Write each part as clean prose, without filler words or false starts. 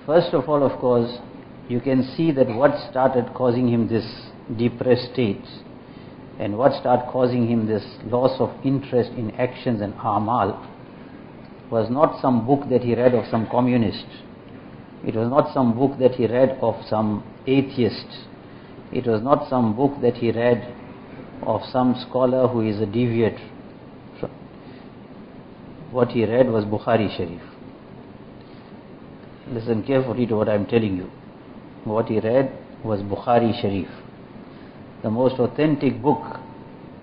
First of all, of course, you can see that what started causing him this depressed state and what started causing him this loss of interest in actions and a'mal was not some book that he read of some communist. It was not some book that he read of some atheist. It was not some book that he read of some scholar who is a deviant. What he read was Bukhari Shareef. Listen carefully to what I am telling you. What he read was Bukhari Shareef. The most authentic book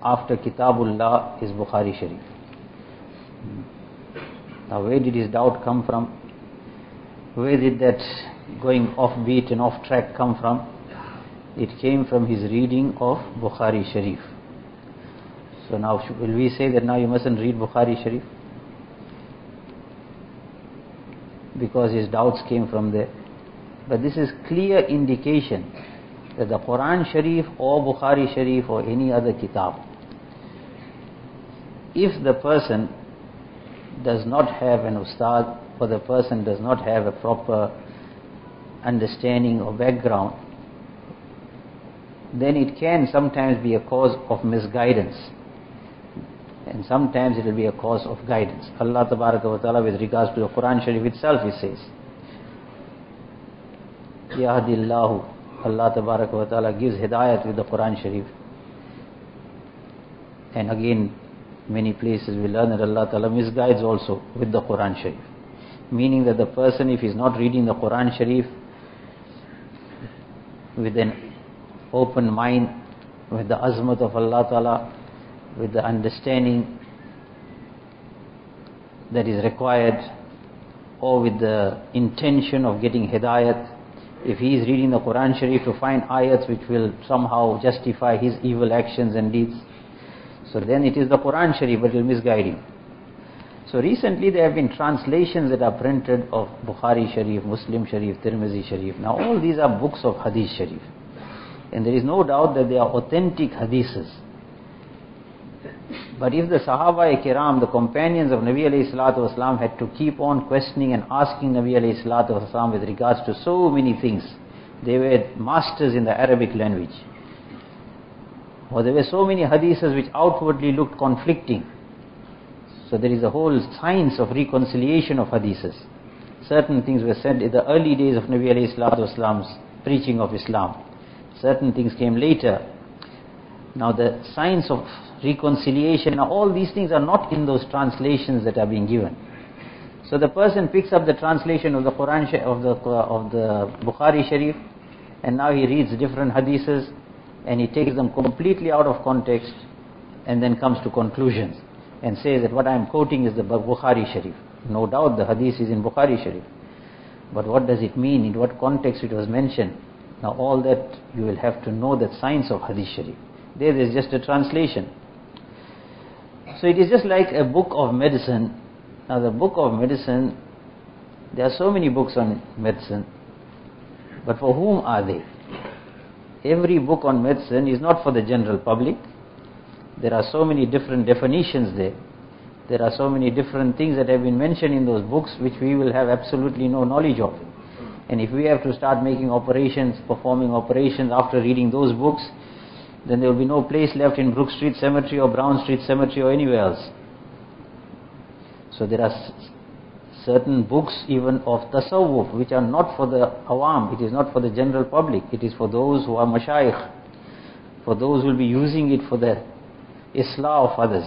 after Kitabullah is Bukhari Shareef. Now where did his doubt come from? Where did that going off beat and off track come from? It came from his reading of Bukhari Shareef. So now will we say that now you mustn't read Bukhari Shareef? Because his doubts came from there. But this is clear indication that the Quran Sharif or Bukhari Sharif or any other kitab, if the person does not have an ustad or the person does not have a proper understanding or background, then it can sometimes be a cause of misguidance and sometimes it will be a cause of guidance. Allah Tabaraka wa Ta'ala, with regards to the Quran Sharif itself, He says, Yahdillahu, Allah Tabaraka wa Ta'ala gives hidayat with the Quran Sharif. And again, many places we learn that Allah Ta'ala misguides also with the Quran Sharif. Meaning that the person, if he is not reading the Quran Sharif with an open mind, with the azmat of Allah Ta'ala, with the understanding that is required, or with the intention of getting hidayat, if he is reading the Quran Sharif to find ayats which will somehow justify his evil actions and deeds, so then it is the Quran Sharif, but it will misguide him. So recently there have been translations that are printed of Bukhari Sharif, Muslim Sharif, Tirmizi Sharif. Now all these are books of Hadith Sharif. And there is no doubt that they are authentic Hadiths. But if the Sahaba Ikraam, the companions of Nabi alayhi salatu wasalam, had to keep on questioning and asking Nabi alayhi salatu wasalam with regards to so many things, they were masters in the Arabic language. Or there were so many hadiths which outwardly looked conflicting. So there is a whole science of reconciliation of hadiths. Certain things were said in the early days of Nabi alayhi salatu wasalam's preaching of Islam. Certain things came later. Now the science of reconciliation, now all these things are not in those translations that are being given. So the person picks up the translation of the Quran of the Bukhari Sharif, and now he reads different hadiths and he takes them completely out of context and then comes to conclusions and says that what I am quoting is the Bukhari Sharif. No doubt the hadith is in Bukhari Sharif, but what does it mean, in what context it was mentioned? Now all that you will have to know that science of Hadith Sharif. There is just a translation. So it is just like a book of medicine. Now the book of medicine, there are so many books on medicine, but for whom are they? Every book on medicine is not for the general public. There are so many different definitions there. There are so many different things that have been mentioned in those books which we will have absolutely no knowledge of. And if we have to start making operations, performing operations after reading those books, then there will be no place left in Brook Street Cemetery or Brown Street Cemetery or anywhere else. So there are certain books even of tasawwuf which are not for the awam, it is not for the general public, it is for those who are mashayikh, for those who will be using it for the islah of others.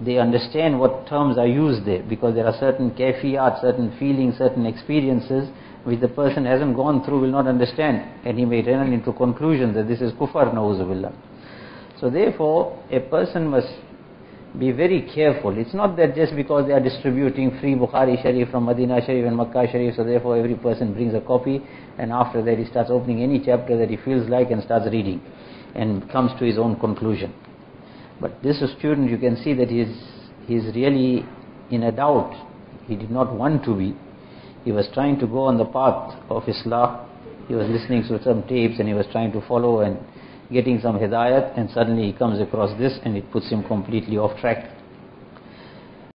They understand what terms are used there, because there are certain kafiyat, certain feelings, certain experiences which the person hasn't gone through, will not understand, and he may run into conclusions that this is kufr, na'uzubillah. So therefore a person must be very careful. It's not that just because they are distributing free Bukhari Sharif from Madinah Sharif and Makkah Sharif, so therefore every person brings a copy and after that he starts opening any chapter that he feels like and starts reading and comes to his own conclusion. But this student, you can see that he's really in a doubt. He did not want to be. He was trying to go on the path of Islah. He was listening to some tapes and he was trying to follow and getting some hidayat, and suddenly he comes across this and it puts him completely off track.